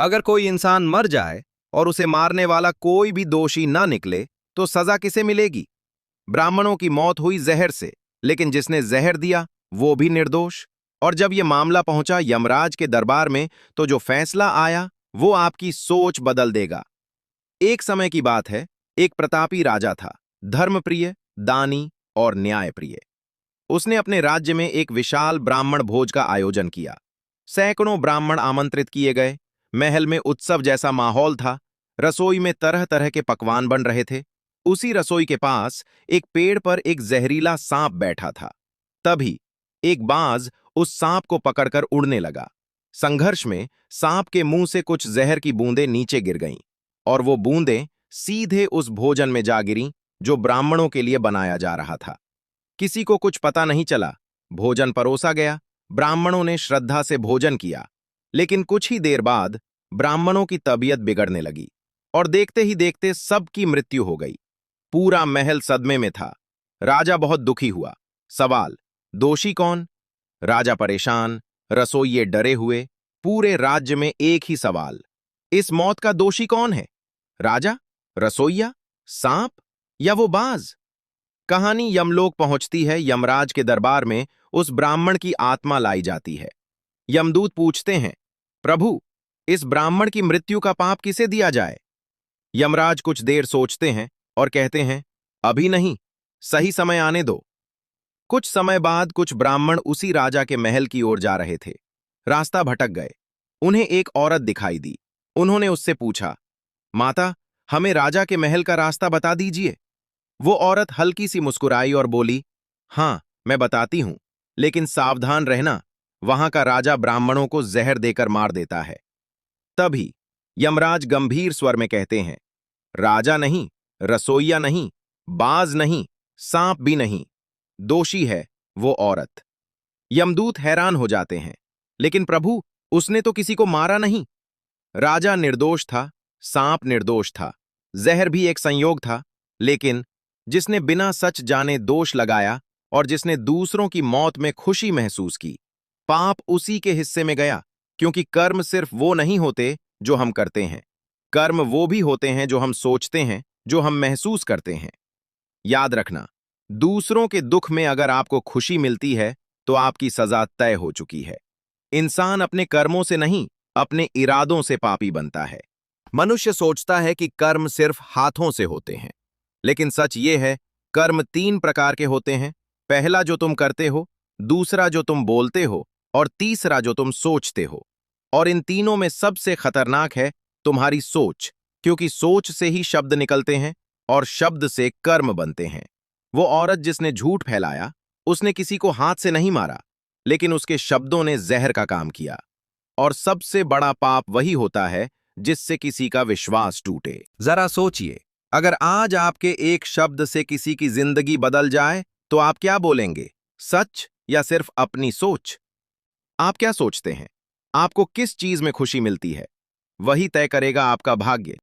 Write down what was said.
अगर कोई इंसान मर जाए और उसे मारने वाला कोई भी दोषी ना निकले तो सजा किसे मिलेगी? ब्राह्मणों की मौत हुई जहर से, लेकिन जिसने जहर दिया वो भी निर्दोष। और जब यह मामला पहुंचा यमराज के दरबार में तो जो फैसला आया वो आपकी सोच बदल देगा। एक समय की बात है, एक प्रतापी राजा था, धर्मप्रिय, दानी और न्यायप्रिय। उसने अपने राज्य में एक विशाल ब्राह्मण भोज का आयोजन किया। सैकड़ों ब्राह्मण आमंत्रित किए गए। महल में उत्सव जैसा माहौल था। रसोई में तरह तरह के पकवान बन रहे थे। उसी रसोई के पास एक पेड़ पर एक जहरीला सांप बैठा था। तभी एक बाज उस सांप को पकड़कर उड़ने लगा। संघर्ष में सांप के मुंह से कुछ जहर की बूंदें नीचे गिर गईं और वो बूंदें सीधे उस भोजन में जा गिरीं जो ब्राह्मणों के लिए बनाया जा रहा था। किसी को कुछ पता नहीं चला। भोजन परोसा गया। ब्राह्मणों ने श्रद्धा से भोजन किया। लेकिन कुछ ही देर बाद ब्राह्मणों की तबीयत बिगड़ने लगी और देखते ही देखते सबकी मृत्यु हो गई। पूरा महल सदमे में था। राजा बहुत दुखी हुआ। सवाल, दोषी कौन? राजा परेशान, रसोइये डरे हुए। पूरे राज्य में एक ही सवाल, इस मौत का दोषी कौन है? राजा, रसोइया, सांप या वो बाज? कहानी यमलोक पहुंचती है। यमराज के दरबार में उस ब्राह्मण की आत्मा लाई जाती है। यमदूत पूछते हैं, प्रभु, इस ब्राह्मण की मृत्यु का पाप किसे दिया जाए? यमराज कुछ देर सोचते हैं और कहते हैं, अभी नहीं, सही समय आने दो। कुछ समय बाद कुछ ब्राह्मण उसी राजा के महल की ओर जा रहे थे। रास्ता भटक गए। उन्हें एक औरत दिखाई दी। उन्होंने उससे पूछा, माता, हमें राजा के महल का रास्ता बता दीजिए। वो औरत हल्की सी मुस्कुराई और बोली, हाँ, मैं बताती हूं, लेकिन सावधान रहना, वहां का राजा ब्राह्मणों को जहर देकर मार देता है। तभी यमराज गंभीर स्वर में कहते हैं, राजा नहीं, रसोइया नहीं, बाज नहीं, सांप भी नहीं, दोषी है वो औरत। यमदूत हैरान हो जाते हैं, लेकिन प्रभु, उसने तो किसी को मारा नहीं। राजा निर्दोष था, सांप निर्दोष था, जहर भी एक संयोग था, लेकिन जिसने बिना सच जाने दोष लगाया और जिसने दूसरों की मौत में खुशी महसूस की, पाप उसी के हिस्से में गया। क्योंकि कर्म सिर्फ वो नहीं होते जो हम करते हैं, कर्म वो भी होते हैं जो हम सोचते हैं, जो हम महसूस करते हैं। याद रखना, दूसरों के दुख में अगर आपको खुशी मिलती है तो आपकी सजा तय हो चुकी है। इंसान अपने कर्मों से नहीं, अपने इरादों से पापी बनता है। मनुष्य सोचता है कि कर्म सिर्फ हाथों से होते हैं, लेकिन सच ये है, कर्म 3 प्रकार के होते हैं। पहला जो तुम करते हो, दूसरा जो तुम बोलते हो और तीसरा जो तुम सोचते हो। और इन तीनों में सबसे खतरनाक है तुम्हारी सोच, क्योंकि सोच से ही शब्द निकलते हैं और शब्द से कर्म बनते हैं। वो औरत जिसने झूठ फैलाया, उसने किसी को हाथ से नहीं मारा, लेकिन उसके शब्दों ने जहर का काम किया। और सबसे बड़ा पाप वही होता है जिससे किसी का विश्वास टूटे। जरा सोचिए, अगर आज आपके एक शब्द से किसी की जिंदगी बदल जाए तो आप क्या बोलेंगे, सच या सिर्फ अपनी सोच? आप क्या सोचते हैं? आपको किस चीज में खुशी मिलती है? वही तय करेगा आपका भाग्य।